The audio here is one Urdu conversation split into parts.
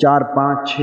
4-5-6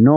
9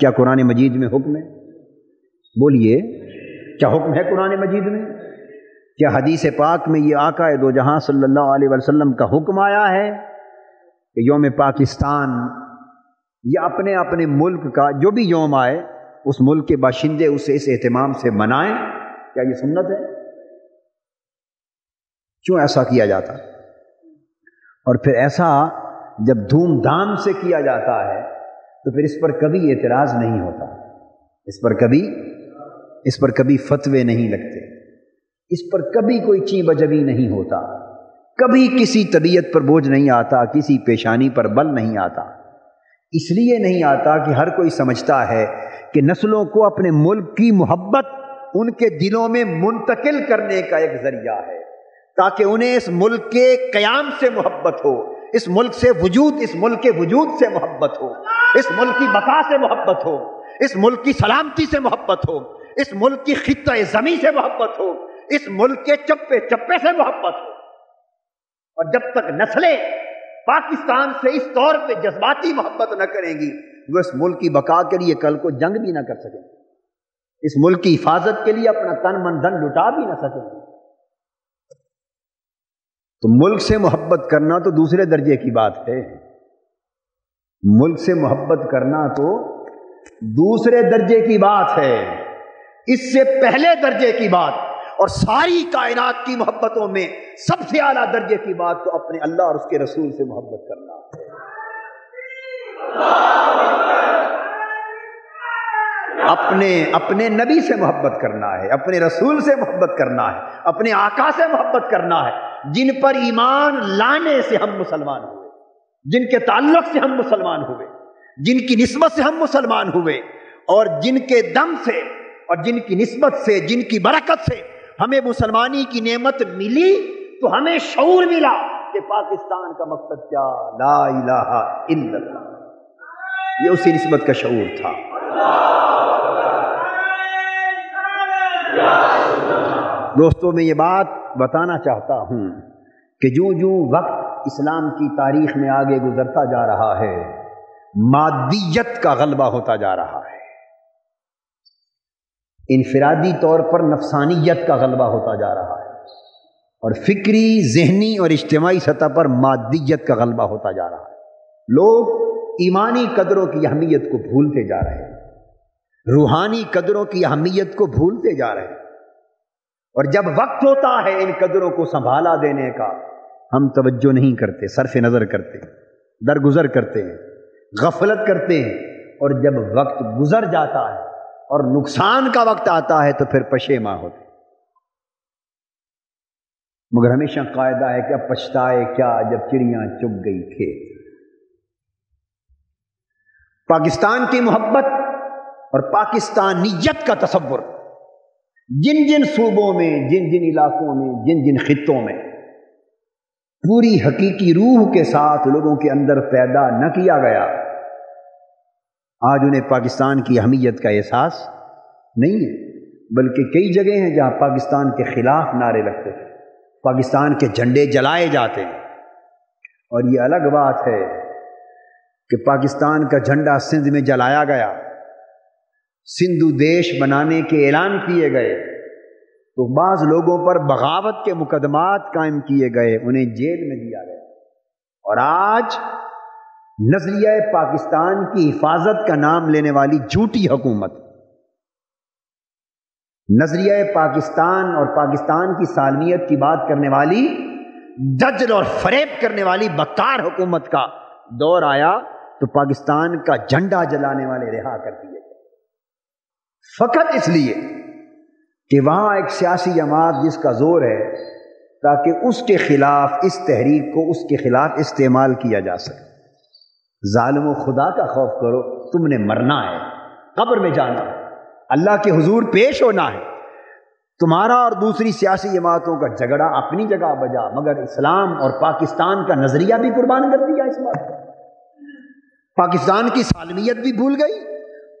کیا قرآن مجید میں حکم ہے؟ بولیے، کیا حکم ہے قرآن مجید میں؟ کیا حدیث پاک میں یہ آقا دو جہاں صلی اللہ علیہ وسلم کا حکم آیا ہے کہ یوم پاکستان یا اپنے اپنے ملک کا جو بھی یوم آئے اس ملک کے باشندے اسے اس اہتمام سے منائیں؟ کیا یہ سنت ہے؟ کیوں ایسا کیا جاتا؟ اور پھر ایسا جب دھوم دھام سے کیا جاتا ہے تو پھر اس پر کبھی اعتراض نہیں ہوتا، اس پر کبھی فتوے نہیں لگتے، اس پر کبھی کوئی چیں بجبی نہیں ہوتا، کبھی کسی طبیعت پر بوجھ نہیں آتا، کسی پیشانی پر بل نہیں آتا۔ اس لیے نہیں آتا کہ ہر کوئی سمجھتا ہے کہ نسلوں کو اپنے ملک کی محبت ان کے دلوں میں منتقل کرنے کا ایک ذریعہ ہے، تاکہ انہیں اس ملک کے قیام سے محبت ہو، اس ملک کے وجود سے محبت ہو، اس ملک کی بقا سے محبت ہو، اس ملک کی سلامتی سے محبت ہو، اس ملک کی خطہ زمیں سے محبت ہو، اس ملک کے چپے چپے سے محبت ہو۔ اور جب تک نسلیں پاکستان سے اس طور پہ جذباتی محبت نہ کریں گی، وہ اس ملک کی بقا کے لیے کل کو جنگ بھی نہ کر سکیں گے، اس ملک کی حفاظت کے لیے اپنا تن من دھن لٹا بھی نہ سکیں گے۔ تو ملک سے محبت کرنا تو دوسرے درجے کی بات ہے، ملک سے محبت کرنا تو دوسرے درجے کی بات ہے، اس سے پہلے درجے کی بات اور ساری کائنات کی محبتوں میں سب سے اعلیٰ درجے کی بات تو اپنے اللہ اور اس کے رسول سے محبت کرنا ہے۔ اپنے نبی سے محبت کرنا ہے، اپنے رسول سے محبت کرنا ہے، اپنے آقا سے محبت کرنا ہے، جن پر ایمان لانے سے ہم مسلمان ہوئے، جن کے تعلق سے ہم مسلمان ہوئے، جن کی نسبت سے ہم مسلمان ہوئے، اور جن کے دم سے اور جن کی نسبت سے، جن کی برکت سے ہمیں مسلمانی کی نعمت ملی، تو ہمیں شعور ملا کہ پاکستان کا مقصد کیا، لا الہ الا اللہ۔ یہ اسی نسبت کا شعور تھا۔ دوستوں، میں یہ بات بتانا چاہتا ہوں کہ جو وقت اسلام کی تاریخ میں آگے گزرتا جا رہا ہے، مادیت کا غلبہ ہوتا جا رہا ہے، انفرادی طور پر نفسانیت کا غلبہ ہوتا جا رہا ہے، اور فکری، ذہنی اور اجتماعی سطح پر مادیت کا غلبہ ہوتا جا رہا ہے۔ لوگ ایمانی قدروں کی اہمیت کو بھولتے جا رہے ہیں، روحانی قدروں کی اہمیت کو بھولتے جا رہے ہیں، اور جب وقت ہوتا ہے ان قدروں کو سنبھالا دینے کا، ہم توجہ نہیں کرتے، صرف نظر کرتے ہیں، درگزر کرتے ہیں، غفلت کرتے ہیں، اور جب وقت گزر جاتا ہے اور نقصان کا وقت آتا ہے تو پھر پشیماں ہوتے ہیں۔ مگر ہمیشہ قاعدہ ہے کہ اب پچھتائے کیا جب چڑیاں چگ گئی کھیت۔ پاکستان کی محبت اور پاکستانیت کا تصور جن جن صوبوں میں، جن جن علاقوں میں، جن جن خطوں میں پوری حقیقی روح کے ساتھ لوگوں کے اندر پیدا نہ کیا گیا، آج انہیں پاکستان کی اہمیت کا احساس نہیں ہے، بلکہ کئی جگہیں ہیں جہاں پاکستان کے خلاف نعرے لگتے ہیں، پاکستان کے جھنڈے جلائے جاتے ہیں۔ اور یہ الگ بات ہے کہ پاکستان کا جھنڈا سندھ میں جلایا گیا، سندھو دیش بنانے کے اعلان کیے گئے، تو بعض لوگوں پر بغاوت کے مقدمات قائم کیے گئے، انہیں جیل میں دیا گیا، اور آج نظریہ پاکستان کی حفاظت کا نام لینے والی جھوٹی حکومت، نظریہ پاکستان اور پاکستان کی سالمیت کی بات کرنے والی، دجل اور فریب کرنے والی بدکار حکومت کا دور آیا تو پاکستان کا جھنڈا جلانے والے رہا کر دیے گئے، فقط اس لیے کہ وہاں ایک سیاسی جماعت جس کا زور ہے تاکہ اس کے خلاف اس تحریک کو اس کے خلاف استعمال کیا جا سکے۔ ظالم و خدا کا خوف کرو، تم نے مرنا ہے، قبر میں جانا ہے، اللہ کے حضور پیش ہونا ہے۔ تمہارا اور دوسری سیاسی جماعتوں کا جھگڑا اپنی جگہ بجا، مگر اسلام اور پاکستان کا نظریہ بھی قربان کر دیا اس بات پر۔ پاکستان کی سالمیت بھی بھول گئی،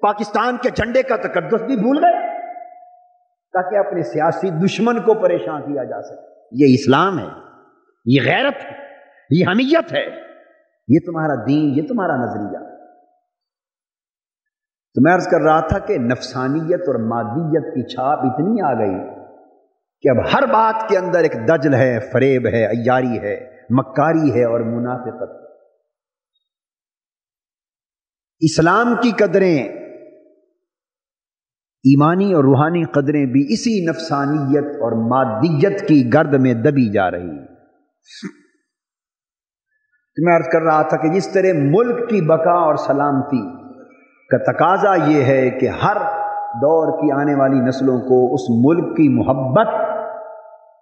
پاکستان کے جھنڈے کا تقدس بھی بھول گئے، تاکہ اپنے سیاسی دشمن کو پریشان کیا جا سکے۔ یہ اسلام ہے، یہ غیرت ہے، یہ حمیت ہے، یہ تمہارا دین، یہ تمہارا نظریہ۔ تو میں عرض کر رہا تھا کہ نفسانیت اور مادیت کی چھاپ اتنی آ گئی کہ اب ہر بات کے اندر ایک دجل ہے، فریب ہے، عیاری ہے، مکاری ہے اور منافقت۔ اسلام کی قدریں، ایمانی اور روحانی قدریں بھی اسی نفسانیت اور مادیت کی گرد میں دبی جا رہی ہیں۔ تو میں عرض کر رہا تھا کہ جس طرح ملک کی بقا اور سلامتی کا تقاضا یہ ہے کہ ہر دور کی آنے والی نسلوں کو اس ملک کی محبت،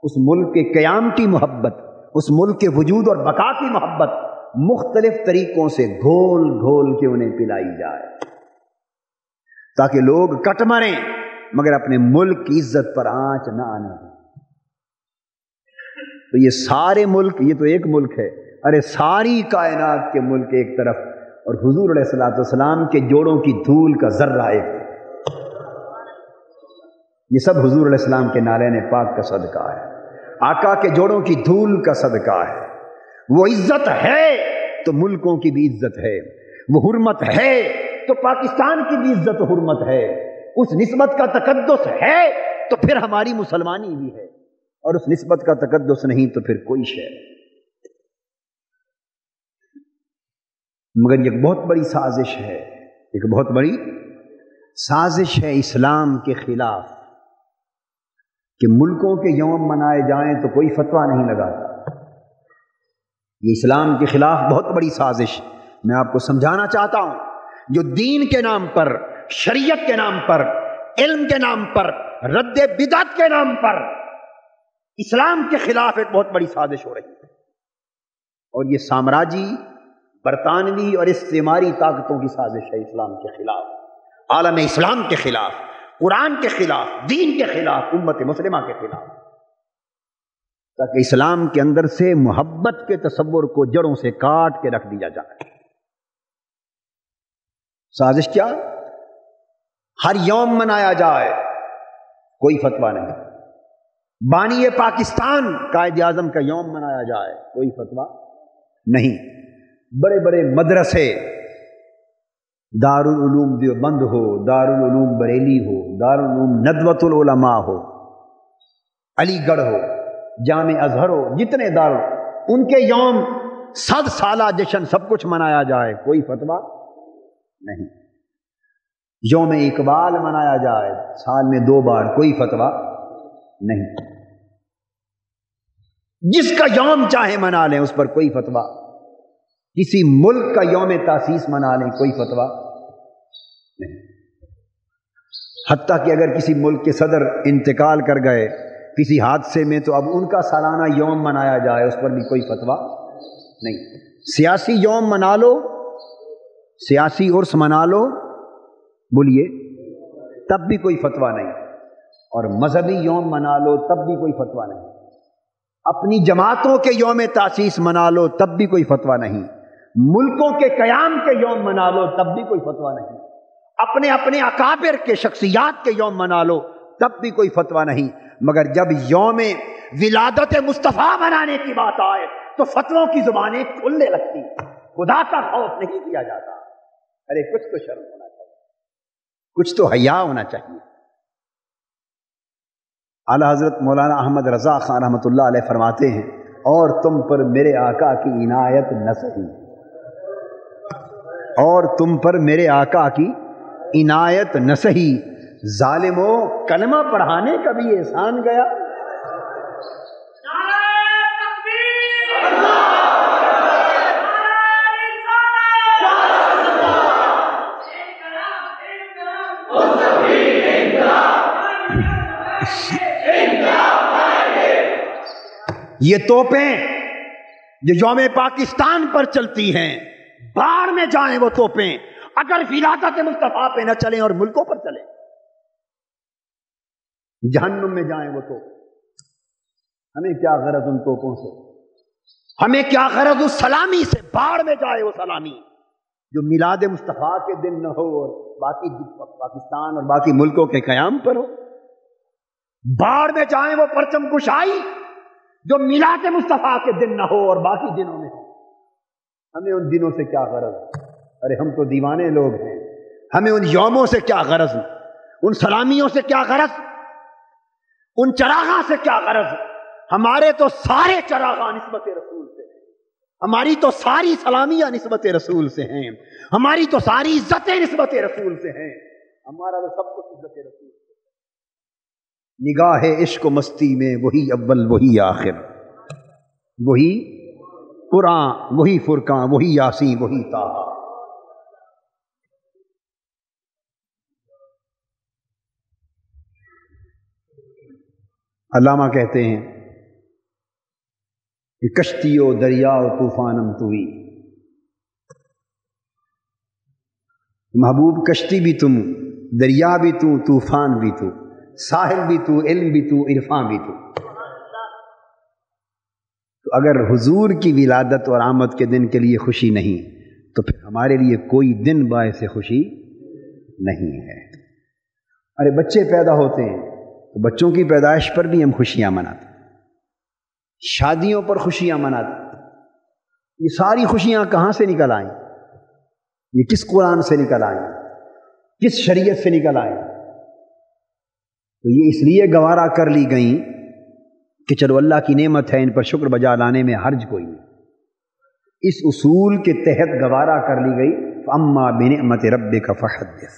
اس ملک کے قیام کی محبت، اس ملک کے وجود اور بقا کی محبت مختلف طریقوں سے گھول گھول کے انہیں پلائی جائے، تاکہ لوگ کٹ مریں مگر اپنے ملک کی عزت پر آنچ نہ آنے دیں۔ تو یہ سارے ملک، یہ تو ایک ملک ہے، ارے ساری کائنات کے ملک ایک طرف اور حضور علیہ الصلوۃ والسلام کے جوڑوں کی دھول کا ذرہ ایک طرف، یہ سب حضور علیہ السلام کے نالین پاک کا صدقہ ہے، آقا کے جوڑوں کی دھول کا صدقہ ہے۔ وہ عزت ہے تو ملکوں کی بھی عزت ہے، وہ حرمت ہے تو پاکستان کی بھی عزت و حرمت ہے، اس نسبت کا تقدس ہے تو پھر ہماری مسلمانی بھی ہے، اور اس نسبت کا تقدس نہیں تو پھر کوئی شے نہیں۔ مگر یہ بہت بڑی سازش ہے، ایک بہت بڑی سازش ہے اسلام کے خلاف کہ ملکوں کے یوم منائے جائیں تو کوئی فتویٰ نہیں لگاتا۔ یہ اسلام کے خلاف بہت بڑی سازش میں آپ کو سمجھانا چاہتا ہوں۔ جو دین کے نام پر، شریعت کے نام پر، علم کے نام پر، رد بدعت کے نام پر اسلام کے خلاف ایک بہت بڑی سازش ہو رہی ہے، اور یہ سامراجی، برطانوی اور استعماری طاقتوں کی سازش ہے اسلام کے خلاف، عالم اسلام کے خلاف، قرآن کے خلاف، دین کے خلاف، امت مسلمہ کے خلاف، تاکہ اسلام کے اندر سے محبت کے تصور کو جڑوں سے کاٹ کے رکھ دیا جائے۔ سازش کیا؟ ہر یوم منایا جائے، کوئی فتویٰ نہیں۔ بانی پاکستان قائد اعظم کا یوم منایا جائے، کوئی فتویٰ نہیں۔ بڑے بڑے مدرسے، دارالعلوم دیوبند ہو، دارالعلوم بریلی ہو، دارالعلوم ندوۃ العلماء ہو، علی گڑھ ہو، جامع ازہر ہو، جتنے دار، ان کے یوم 100 سالہ جشن سب کچھ منایا جائے، کوئی فتویٰ نہیں۔ یوم اقبال منایا جائے سال میں 2 بار، کوئی فتویٰ نہیں۔ جس کا یوم چاہے منا لیں، اس پر کوئی فتویٰ۔ کسی ملک کا یوم تاسیس منا لیں، کوئی فتویٰ نہیں۔ حتیٰ کہ اگر کسی ملک کے صدر انتقال کر گئے کسی حادثے میں تو اب ان کا سالانہ یوم منایا جائے، اس پر بھی کوئی فتویٰ نہیں۔ سیاسی یوم منا لو، سیاسی عرس منا لو، بولیے، تب بھی کوئی فتویٰ نہیں، اور مذہبی یوم منا لو تب بھی کوئی فتویٰ نہیں، اپنی جماعتوں کے یوم تاسیس منا لو تب بھی کوئی فتویٰ نہیں، ملکوں کے قیام کے یوم منا لو تب بھی کوئی فتویٰ نہیں، اپنے اپنے اکابر کے شخصیات کے یوم منا لو تب بھی کوئی فتویٰ نہیں۔ مگر جب یوم ولادت مصطفیٰ منانے کی بات آئے تو فتووں کی زبانیں کھلنے لگتی، خدا کا خوف نہیں کیا جاتا۔ ارے کچھ تو شرم ہونا چاہیے، کچھ تو حیا ہونا چاہیے۔ اعلیٰ حضرت مولانا احمد رضا خان رحمۃ اللہ علیہ فرماتے ہیں، اور تم پر میرے آقا کی عنایت نہ سہی، اور تم پر میرے آقا کی عنایت نہ سہی، ظالموں کلمہ پڑھانے کا بھی احسان گیا۔ یہ توپیں جو یوم پاکستان پر چلتی ہیں، باہر میں جائیں وہ توپیں، اگر ولادت مصطفیٰ پہ نہ چلیں اور ملکوں پر چلیں، جہنم میں جائیں وہ توپ۔ ہمیں کیا غرض ان توپوں سے، ہمیں کیا غرض اس سلامی سے، باہر میں جائے وہ سلامی جو میلاد مصطفیٰ کے دن نہ ہو اور باقی پاکستان اور باقی ملکوں کے قیام پر ہو۔ باہر میں جائیں وہ پرچم کشائی جو میلاد مصطفیٰ کے دن نہ ہو اور باقی دنوں میں ہو۔ ہمیں ان دنوں سے کیا غرض؟ ارے ہم تو دیوانے لوگ ہیں، ہمیں ان یوموں سے کیا غرض، ان سلامیوں سے کیا غرض، ان چراغاں سے کیا غرض؟ ہمارے تو سارے چراغاں نسبت رسول سے ہیں، ہماری تو ساری سلامیاں نسبت رسول سے ہیں، ہماری تو ساری عزتیں نسبت رسول سے ہیں، ہمارا تو سب کچھ عزت رسول سے ہے۔ نگاہ عشق و مستی میں وہی اول وہی آخر، وہی قرآن وہی فرقان وہی یاسین وہی طٰہٰ۔ علامہ کہتے ہیں کہ کشتی و دریا و طوفانم توئی، محبوب کشتی بھی تم، دریا بھی تو، طوفان بھی تو، ساحل بھی تو، علم بھی تو، عرفان بھی تو۔ تو اگر حضور کی ولادت اور آمد کے دن کے لیے خوشی نہیں تو پھر ہمارے لیے کوئی دن باعث خوشی نہیں ہے۔ ارے بچے پیدا ہوتے ہیں تو بچوں کی پیدائش پر بھی ہم خوشیاں مناتے، شادیوں پر خوشیاں مناتے، یہ ساری خوشیاں کہاں سے نکل آئیں؟ یہ کس قرآن سے نکل آئیں؟ کس شریعت سے نکل آئیں؟ تو یہ اس لیے گوارا کر لی گئیں کہ چلو اللہ کی نعمت ہے، ان پر شکر بجا لانے میں حرج کوئی نہیں۔ اس اصول کے تحت گوارا کر لی گئی فَأَمَّا بِنِعْمَتِ رَبِّكَ فَحَدِّثْ،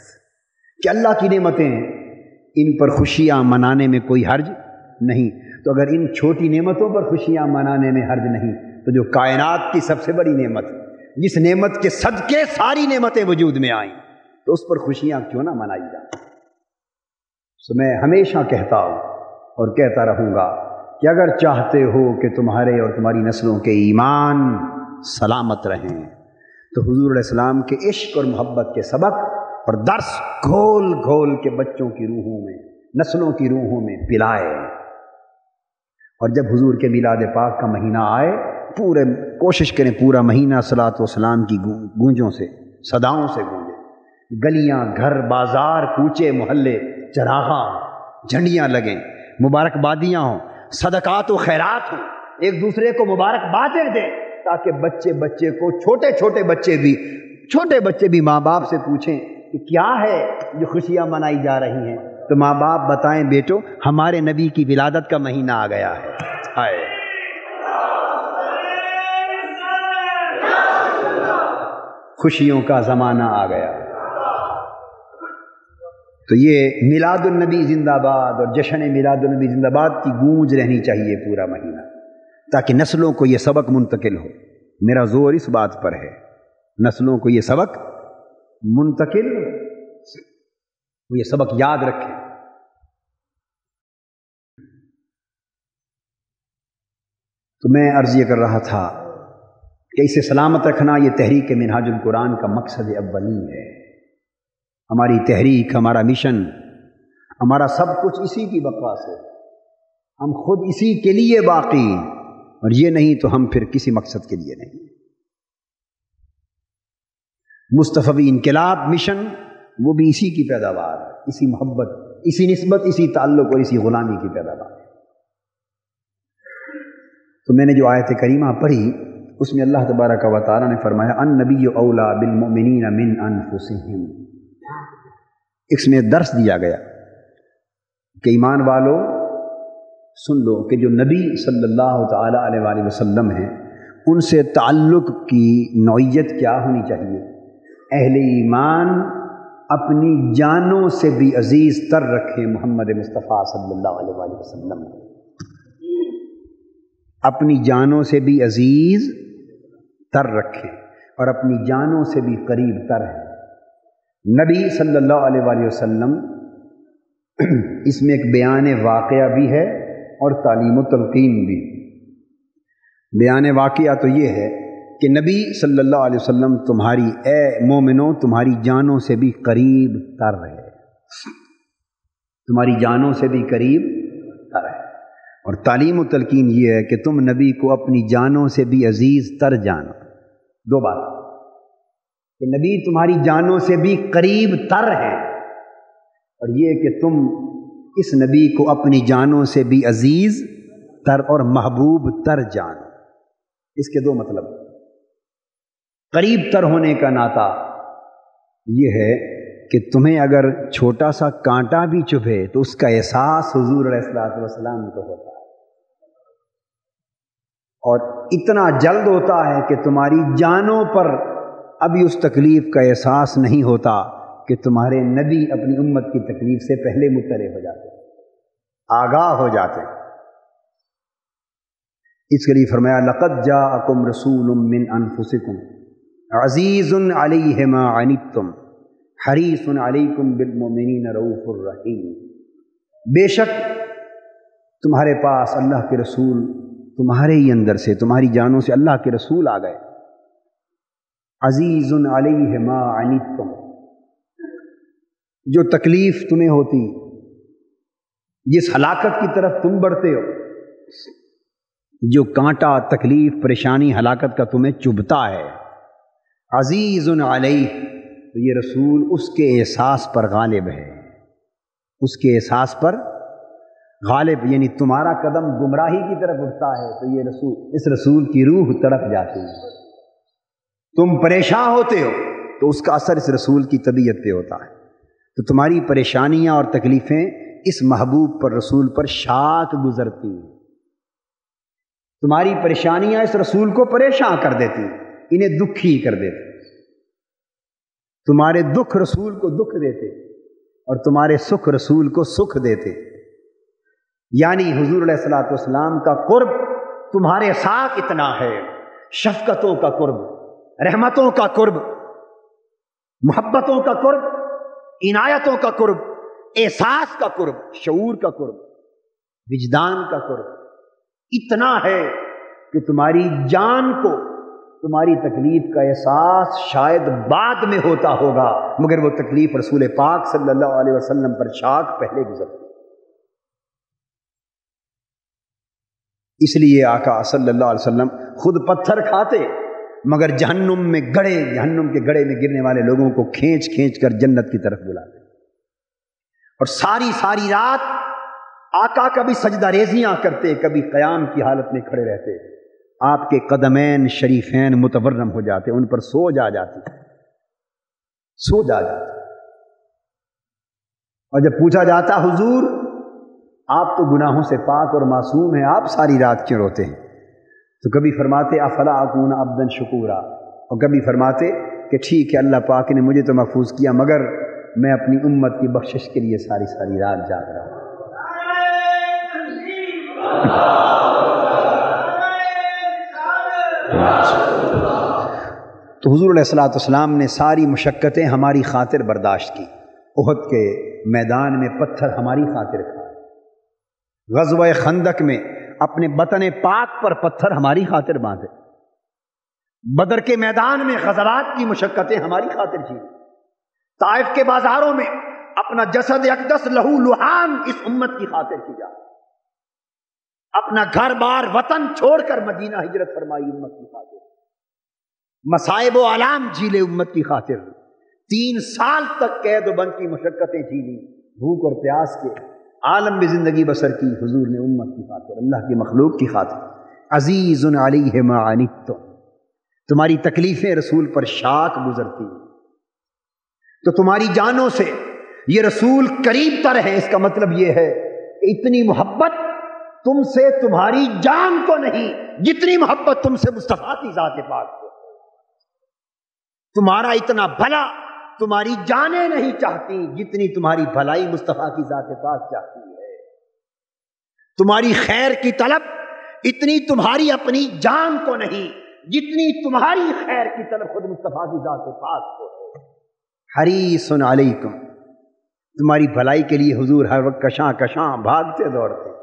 کہ اللہ کی نعمتیں ہیں، ان پر خوشیاں منانے میں کوئی حرج نہیں۔ تو اگر ان چھوٹی نعمتوں پر خوشیاں منانے میں حرج نہیں تو جو کائنات کی سب سے بڑی نعمت، جس نعمت کے صدقے ساری نعمتیں وجود میں آئیں، تو اس پر خوشیاں کیوں نہ منائی جائیں؟ تو میں ہمیشہ کہتا ہوں اور کہتا رہوں گا کہ اگر چاہتے ہو کہ تمہارے اور تمہاری نسلوں کے ایمان سلامت رہیں تو حضور علیہ السلام کے عشق اور محبت کے سبق اور درس گھول گھول کے بچوں کی روحوں میں، نسلوں کی روحوں میں پلائے، اور جب حضور کے میلاد پاک کا مہینہ آئے پورے کوشش کریں پورا مہینہ صلاۃ والسلام کی گونجوں سے، صداؤں سے گونجے، گلیاں، گھر، بازار، کوچے، محلے، چراغاں، جھنڈیاں لگیں، مبارکبادیاں ہوں، صدقات و خیرات ہوں، ایک دوسرے کو مبارکبادیں دیں، تاکہ بچے کو چھوٹے بچے بھی ماں باپ سے پوچھیں کہ کیا ہے جو خوشیاں منائی جا رہی ہیں، تو ماں باپ بتائیں بیٹو ہمارے نبی کی ولادت کا مہینہ آ گیا ہے۔ ہائے خوشیوں کا زمانہ آ گیا۔ تو یہ میلاد النبی زندہ باد اور جشن میلاد النبی زندہ باد کی گونج رہنی چاہیے پورا مہینہ، تاکہ نسلوں کو یہ سبق منتقل ہو۔ میرا زور اس بات پر ہے، نسلوں کو یہ سبق منتقل ہو، وہ یہ سبق یاد رکھیں۔ تو میں عرض یہ کر رہا تھا کہ اسے سلامت رکھنا یہ تحریک منہاج القرآن کا مقصد اولی ہے۔ ہماری تحریک، ہمارا مشن، ہمارا سب کچھ اسی کی بقا سے، ہم خود اسی کے لیے باقی، اور یہ نہیں تو ہم پھر کسی مقصد کے لیے نہیں۔ مصطفی انقلاب مشن وہ بھی اسی کی پیداوار ہے، اسی محبت، اسی نسبت، اسی تعلق اور اسی غلامی کی پیداوار ہے۔ تو میں نے جو آیت کریمہ پڑھی اس میں اللہ تبارک و تعالیٰ نے فرمایا النبی اولیٰ بالمؤمنین من انفسہم، اس میں درس دیا گیا کہ ایمان والو سن لو کہ جو نبی صلی اللہ تعالیٰ علیہ وآلہ وسلم ہیں ان سے تعلق کی نوعیت کیا ہونی چاہیے؟ اہل ایمان اپنی جانوں سے بھی عزیز تر رکھیں محمد مصطفیٰ صلی اللہ علیہ وآلہ وسلم، اپنی جانوں سے بھی عزیز تر رکھیں اور اپنی جانوں سے بھی قریب تر ہیں۔ نبی صلی اللہ علیہ وآلہ وسلم، اس میں ایک بیان واقعہ بھی ہے اور تعلیم و تلقین بھی۔ بیان واقعہ تو یہ ہے کہ نبی صلی اللہ علیہ وسلم تمہاری اے مومنوں تمہاری جانوں سے بھی قریب تر ہے، تمہاری جانوں سے بھی قریب تر ہے۔ اور تعلیم و تلقین یہ ہے کہ تم نبی کو اپنی جانوں سے بھی عزیز تر جانو۔ دو بات کہ نبی تمہاری جانوں سے بھی قریب تر ہے، اور یہ کہ تم اس نبی کو اپنی جانوں سے بھی عزیز تر اور محبوب تر جانو۔ اس کے دو مطلب، قریب تر ہونے کا نعتہ یہ ہے کہ تمہیں اگر چھوٹا سا کانٹا بھی چبھے تو اس کا احساس حضور علیہ الصلوۃ والسلام کو ہوتا ہے، اور اتنا جلد ہوتا ہے کہ تمہاری جانوں پر ابھی اس تکلیف کا احساس نہیں ہوتا کہ تمہارے نبی اپنی امت کی تکلیف سے پہلے مطلع ہو جاتے، آگاہ ہو جاتے۔ اس کے لیے فرمایا لقد جاءکم رسول من انفسکم عزیز علیہ ما عنتم حریص علیکم بالمؤمنین رؤوف الرحیم، بے شک تمہارے پاس اللہ کے رسول، تمہارے ہی اندر سے، تمہاری جانوں سے اللہ کے رسول آ گئے، عزیز علیہ ما عنتم، جو تکلیف تمہیں ہوتی، جس ہلاکت کی طرف تم بڑھتے ہو، جو کانٹا تکلیف پریشانی ہلاکت کا تمہیں چبھتا ہے، عزیز علیہ، تو یہ رسول اس کے احساس پر غالب ہے، اس کے احساس پر غالب، یعنی تمہارا قدم گمراہی کی طرف اٹھتا ہے تو یہ رسول، اس رسول کی روح تڑپ جاتی ہے، تم پریشان ہوتے ہو تو اس کا اثر اس رسول کی طبیعت پہ ہوتا ہے، تو تمہاری پریشانیاں اور تکلیفیں اس محبوب پر، رسول پر شاک گزرتی ہیں، تمہاری پریشانیاں اس رسول کو پریشان کر دیتی، انہیں دکھی کر دیتی، تمہارے دکھ رسول کو دکھ دیتے اور تمہارے سکھ رسول کو سکھ دیتے، یعنی حضور علیہ الصلوۃ والسلام کا قرب تمہارے ساتھ اتنا ہے، شفقتوں کا قرب، رحمتوں کا قرب، محبتوں کا قرب، عنایتوں کا قرب، احساس کا قرب، شعور کا قرب، وجدان کا قرب اتنا ہے کہ تمہاری جان کو تمہاری تکلیف کا احساس شاید بعد میں ہوتا ہوگا، مگر وہ تکلیف رسول پاک صلی اللہ علیہ وسلم پر شاک پہلے گزرتی۔ اس لیے آقا صلی اللہ علیہ وسلم خود پتھر کھاتے مگر جہنم میں گڑے، جہنم کے گڑے میں گرنے والے لوگوں کو کھینچ کھینچ کر جنت کی طرف بلاتے، اور ساری ساری رات آقا کبھی سجدہ ریزیاں کرتے، کبھی قیام کی حالت میں کھڑے رہتے، آپ کے قدمین شریفین متورم ہو جاتے، ان پر سو جاتی، اور جب پوچھا جاتا حضور آپ تو گناہوں سے پاک اور معصوم ہیں، آپ ساری رات کیوں روتے ہیں؟ تو کبھی فرماتے افلا اکون عبدا شکورا، اور کبھی فرماتے کہ ٹھیک ہے اللہ پاک نے مجھے تو محفوظ کیا مگر میں اپنی امت کی بخشش کے لیے ساری ساری رات جاگ رہا ہوں۔ تو حضور علیہ الصلوۃ والسلام نے ساری مشقتیں ہماری خاطر برداشت کی، احد کے میدان میں پتھر ہماری خاطر کھائے، غزوہ خندق میں اپنے بطن پاک پر پتھر ہماری خاطر باندھے، بدر کے میدان میں غزوات کی مشقتیں ہماری خاطر کی، طائف کے بازاروں میں اپنا جسد اقدس لہو لہان اس امت کی خاطر کیا، اپنا گھر بار وطن چھوڑ کر مدینہ ہجرت فرمائی امت کی خاطر، مصائب و آلام جھیلے امت کی خاطر، 3 سال تک قید و بند کی مشقتیں جھیلی، بھوک اور پیاس کے عالم میں زندگی بسر کی حضور نے امت کی خاطر، اللہ کی مخلوق کی خاطر، عزیز علیہ ما عنتم، تمہاری تکلیفیں رسول پر شاک گزرتی، تو تمہاری جانوں سے یہ رسول قریب تر ہے، اس کا مطلب یہ ہے کہ اتنی محبت تم سے تمہاری جان کو نہیں جتنی محبت تم سے مصطفیٰ کی ذات پاک کو، تمہارا اتنا بھلا تمہاری جانیں نہیں چاہتی جتنی تمہاری بھلائی مصطفیٰ کی ذات پاک چاہتی ہے، تمہاری خیر کی طلب اتنی تمہاری اپنی جان کو نہیں جتنی تمہاری خیر کی طلب خود مصطفیٰ کی ذات پاک کو ہے۔ حریص علیکم، تمہاری بھلائی کے لیے حضور ہر وقت کشاں کشاں بھاگتے دوڑتے،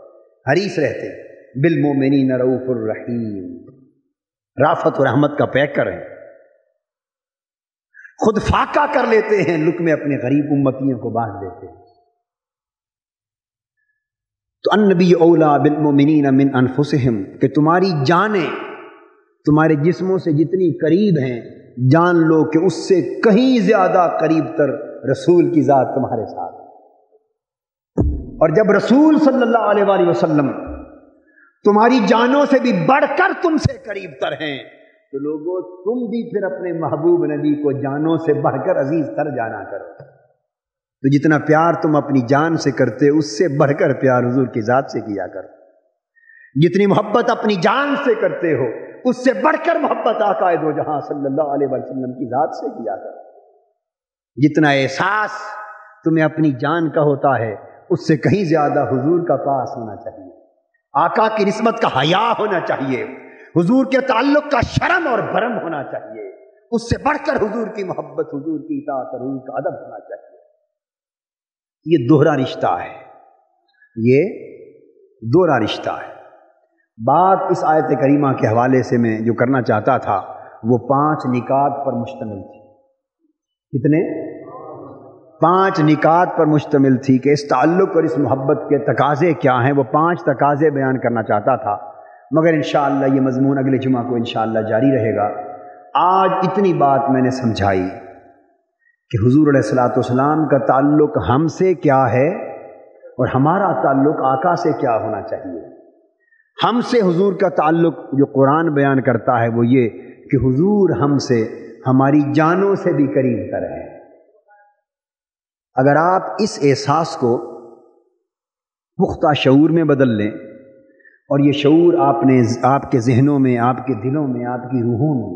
حریص رہتے، بالمؤمنین رؤوف الرحیم، رافت و رحمت کا پیکر ہے، خود فاقہ کر لیتے ہیں، لقمے اپنے غریب امتیوں کو بانٹ دیتے ہیں۔ تو النبی اولا بالمؤمنین من انفسہم، کہ تمہاری جانیں تمہارے جسموں سے جتنی قریب ہیں، جان لو کہ اس سے کہیں زیادہ قریب تر رسول کی ذات تمہارے ساتھ، اور جب رسول صلی اللہ علیہ وآلہ وسلم تمہاری جانوں سے بھی بڑھ کر تم سے قریب تر ہیں تو لوگوں تم بھی پھر اپنے محبوب نبی کو جانوں سے بڑھ کر عزیز تر جانا کرو۔ تو جتنا پیار تم اپنی جان سے کرتے اس سے بڑھ کر پیار حضور کی ذات سے کیا کرو۔ جتنی محبت اپنی جان سے کرتے ہو اس سے بڑھ کر محبت آقا دو جہاں صلی اللہ علیہ وسلم کی ذات سے کیا کرو۔ جتنا احساس تمہیں اپنی جان کا ہوتا ہے اس سے کہیں زیادہ حضور کا پاس ہونا چاہیے، آقا کی نسبت کا حیا ہونا چاہیے، حضور کے تعلق کا شرم اور برم ہونا چاہیے، اس سے بڑھ کر حضور کی محبت، حضور کی اطاعت اور حضور کا ادب ہونا چاہیے۔ یہ دوہرا رشتہ ہے، یہ دوہرا رشتہ ہے۔ بات اس آیت کریمہ کے حوالے سے میں جو کرنا چاہتا تھا وہ 5 نکات پر مشتمل تھی۔ کتنے؟ 5 نکات پر مشتمل تھی کہ اس تعلق اور اس محبت کے تقاضے کیا ہیں۔ وہ 5 تقاضے بیان کرنا چاہتا تھا، مگر انشاءاللہ یہ مضمون اگلے جمعہ کو انشاءاللہ جاری رہے گا۔ آج اتنی بات میں نے سمجھائی کہ حضور علیہ الصلوۃ والسلام کا تعلق ہم سے کیا ہے اور ہمارا تعلق آقا سے کیا ہونا چاہیے۔ ہم سے حضور کا تعلق جو قرآن بیان کرتا ہے وہ یہ کہ حضور ہم سے ہماری جانوں سے بھی قریب تر ہے۔ اگر آپ اس احساس کو پختہ شعور میں بدل لیں اور یہ شعور آپ کے ذہنوں میں، آپ کے دلوں میں، آپ کی روحوں میں،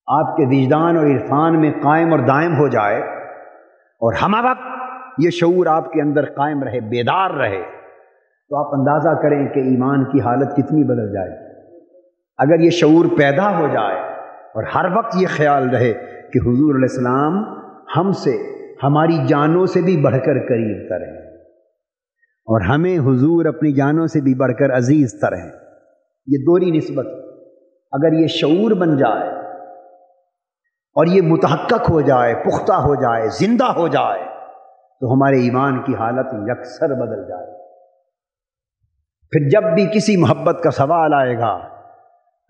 آپ کے وجدان اور عرفان میں قائم اور دائم ہو جائے اور ہمہ وقت یہ شعور آپ کے اندر قائم رہے، بیدار رہے، تو آپ اندازہ کریں کہ ایمان کی حالت کتنی بدل جائے۔ اگر یہ شعور پیدا ہو جائے اور ہر وقت یہ خیال رہے کہ حضور علیہ السلام ہم سے ہماری جانوں سے بھی بڑھ کر قریب تر ہیں اور ہمیں حضور اپنی جانوں سے بھی بڑھ کر عزیز تر ہیں، یہ دوہری نسبت اگر یہ شعور بن جائے اور یہ متحقق ہو جائے، پختہ ہو جائے، زندہ ہو جائے، تو ہمارے ایمان کی حالت یکسر بدل جائے۔ پھر جب بھی کسی محبت کا سوال آئے گا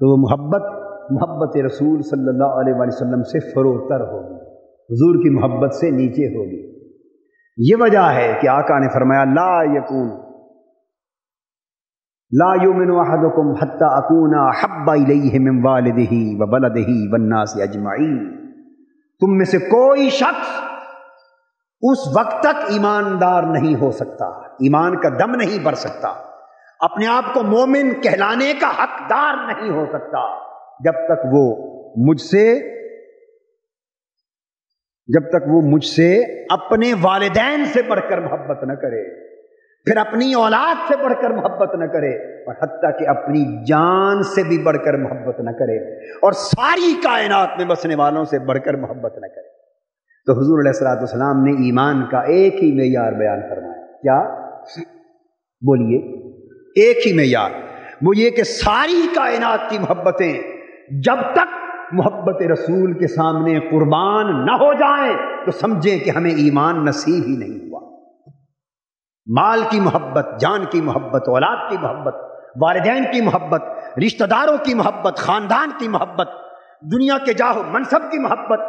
تو وہ محبت رسول صلی اللہ علیہ وآلہ وسلم سے فروتر ہوگی، حضور کی محبت سے نیچے ہوگی۔ یہ وجہ ہے کہ آقا نے فرمایا لا یؤمن احدکم حتی اکون احب الیہ من والدہ وولدہ والناس اجمعین۔ تم میں سے کوئی شخص اس وقت تک ایماندار نہیں ہو سکتا، ایمان کا دم نہیں بھر سکتا، اپنے آپ کو مومن کہلانے کا حقدار نہیں ہو سکتا جب تک وہ مجھ سے اپنے والدین سے بڑھ کر محبت نہ کرے، پھر اپنی اولاد سے بڑھ کر محبت نہ کرے، اور حتیٰ کہ اپنی جان سے بھی بڑھ کر محبت نہ کرے، اور ساری کائنات میں بسنے والوں سے بڑھ کر محبت نہ کرے۔ تو حضور علیہ الصلوۃ والسلام نے ایمان کا ایک ہی معیار بیان فرمایا، کیا؟ بولیے، ایک ہی معیار، وہ یہ کہ ساری کائنات کی محبتیں جب تک محبت رسول کے سامنے قربان نہ ہو جائیں تو سمجھیں کہ ہمیں ایمان نصیب ہی نہیں ہوا۔ مال کی محبت، جان کی محبت، اولاد کی محبت، والدین کی محبت، رشتہ داروں کی محبت، خاندان کی محبت، دنیا کے جاہ و منصب کی محبت،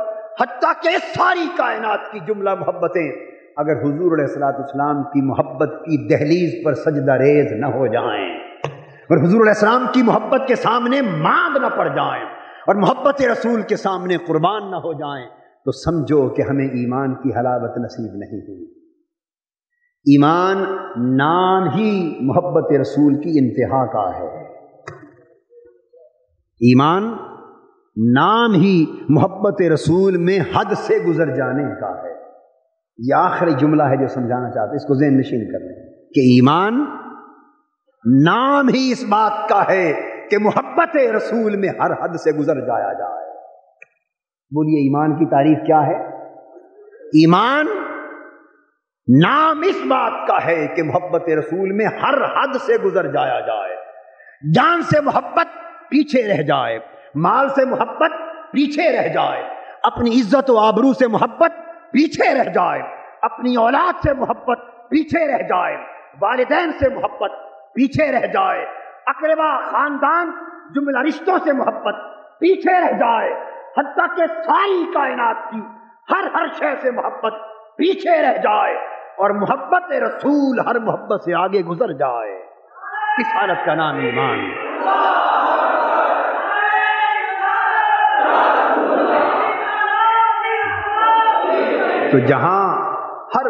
حتیٰ کہ ساری کائنات کی جملہ محبتیں اگر حضور علیہ الصلوۃ والسلام کی محبت کی دہلیز پر سجدہ ریز نہ ہو جائیں اور حضور علیہ السلام کی محبت کے سامنے ماند نہ پڑ جائیں اور محبت رسول کے سامنے قربان نہ ہو جائیں تو سمجھو کہ ہمیں ایمان کی حلاوت نصیب نہیں ہوئی۔ ایمان نام ہی محبت رسول کی انتہا کا ہے، ایمان نام ہی محبت رسول میں حد سے گزر جانے کا ہے۔ یہ آخری جملہ ہے جو سمجھانا چاہتے ہیں، اس کو ذہن نشین کر لیں کہ ایمان نام ہی اس بات کا ہے کہ محبت رسول میں ہر حد سے گزر جایا جائے۔ بولیے ایمان کی تعریف کیا ہے؟ ایمان نام اس بات کا ہے کہ محبت رسول میں ہر حد سے گزر جایا جائے، جان سے محبت پیچھے رہ جائے، مال سے محبت پیچھے رہ جائے، اپنی عزت و آبرو سے محبت پیچھے رہ جائے، اپنی اولاد سے محبت پیچھے رہ جائے، والدین سے محبت پیچھے رہ جائے، اقربا خاندان جملہ رشتوں سے محبت پیچھے رہ جائے، حتیٰ کہ ساری کائنات کی ہر شے سے محبت پیچھے رہ جائے اور محبت رسول ہر محبت سے آگے گزر جائے۔ اس حالت کا نام ایمان ہے۔ تو جہاں ہر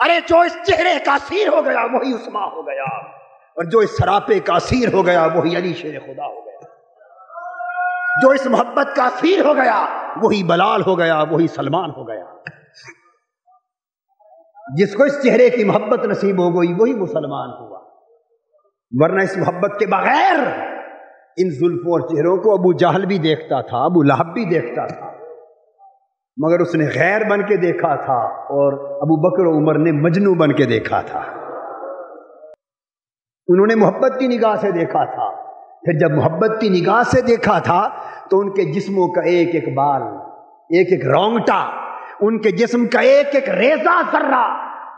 ارے جو اس چہرے کا اسیر ہو گیا وہی عثمان ہو گیا، اور جو اس سراپے کا اسیر ہو گیا وہی علی شیر خدا ہو گیا، جو اس محبت کا اسیر ہو گیا وہی بلال ہو گیا، وہی سلمان ہو گیا۔ جس کو اس چہرے کی محبت نصیب ہو گئی وہی مسلمان ہوا، ورنہ اس محبت کے بغیر ان زلفوں اور چہروں کو ابو جہل بھی دیکھتا تھا، ابو لہب بھی دیکھتا تھا، مگر اس نے غیر بن کے دیکھا تھا، اور ابو بکر و عمر نے مجنو بن کے دیکھا تھا۔ انہوں نے محبت کی نگاہ سے دیکھا تھا، پھر جب محبت کی نگاہ سے دیکھا تھا تو ان کے جسموں کا ایک ایک بال، ایک ایک رونگٹا، ان کے جسم کا ایک ایک ریزہ ذرہ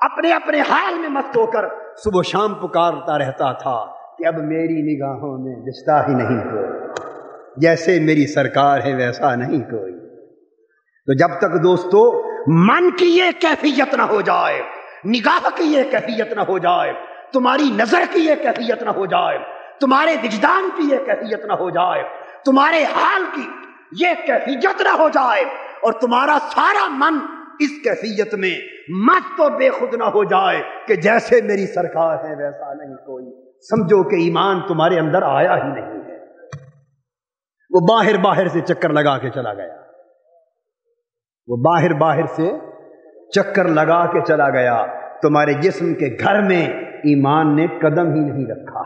اپنے اپنے حال میں مست ہو کر صبح و شام پکارتا رہتا تھا کہ اب میری نگاہوں میں رشتہ ہی نہیں کوئی، جیسے میری سرکار ہے ویسا نہیں کوئی۔ تو جب تک دوستو من کی یہ کیفیت نہ ہو جائے، نگاہ کی یہ کیفیت نہ ہو جائے، تمہاری نظر کی یہ کیفیت نہ ہو جائے، تمہارے وجدان کی یہ کیفیت نہ ہو جائے، تمہارے حال کی یہ کیفیت نہ ہو جائے، اور تمہارا سارا من اس کیفیت میں مست و بے خود نہ ہو جائے کہ جیسے میری سرکار ہے ویسا نہیں کوئی، سمجھو کہ ایمان تمہارے اندر آیا ہی نہیں ہے۔ وہ باہر سے چکر لگا کے چلا گیا، وہ باہر سے چکر لگا کے چلا گیا، تمہارے جسم کے گھر میں ایمان نے قدم ہی نہیں رکھا۔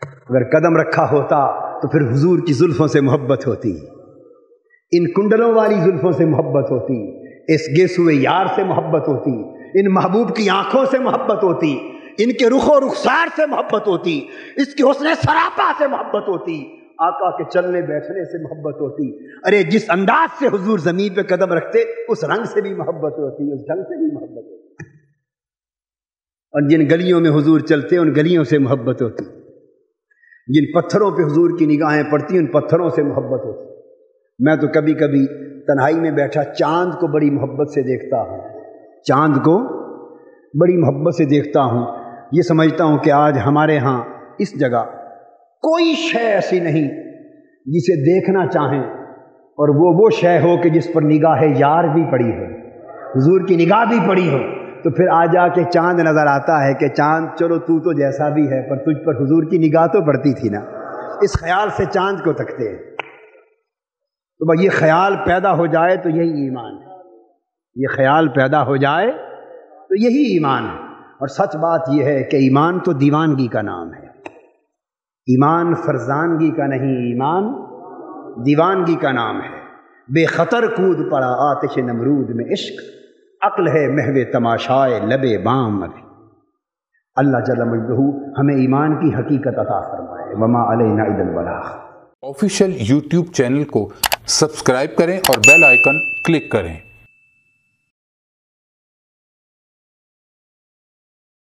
اگر قدم رکھا ہوتا تو پھر حضور کی زلفوں سے محبت ہوتی، ان کنڈلوں والی زلفوں سے محبت ہوتی، اس گیسوئے یار سے محبت ہوتی، ان محبوب کی آنکھوں سے محبت ہوتی، ان کے رخ و رخسار سے محبت ہوتی، اس کی حسن سراپا سے محبت ہوتی، آقا کے چلنے بیٹھنے سے محبت ہوتی۔ ارے جس انداز سے حضور زمین پہ قدم رکھتے اس رنگ سے بھی محبت ہوتی، اس ڈھنگ سے بھی محبت ہوتی، اور جن گلیوں میں حضور چلتے ان گلیوں سے محبت ہوتی، جن پتھروں پہ حضور کی نگاہیں پڑتی ان پتھروں سے محبت ہوتی۔ میں تو کبھی کبھی تنہائی میں بیٹھا چاند کو بڑی محبت سے دیکھتا ہوں، چاند کو بڑی محبت سے دیکھتا ہوں، یہ سمجھتا ہوں کہ آج ہمارے ہاں اس جگہ کوئی شے ایسی نہیں جسے دیکھنا چاہیں اور وہ شے ہو کہ جس پر نگاہ یار بھی پڑی ہو، حضور کی نگاہ بھی پڑی ہو، تو پھر آ جا کے چاند نظر آتا ہے کہ چاند چلو تو جیسا بھی ہے پر تجھ پر حضور کی نگاہ تو پڑتی تھی نا، اس خیال سے چاند کو تکتے ہیں۔ تو بھائی یہ خیال پیدا ہو جائے تو یہی ایمان ہے، یہ خیال پیدا ہو جائے تو یہی ایمان ہے۔ اور سچ بات یہ ہے کہ ایمان تو دیوانگی کا نام ہے، ایمان فرزانگی کا نہیں، ایمان دیوانگی کا نام ہے۔ بے خطر کود پڑا آتش نمرود میں عشق، عقل ہے محو تماشائے لبے بام ابھی۔ اللہ جل مجدہ ہمیں ایمان کی حقیقت عطا فرمائے۔ وما علینا الا البلاغ۔ آفیشیل یوٹیوب چینل کو سبسکرائب کریں اور بیل آئیکن کلک کریں۔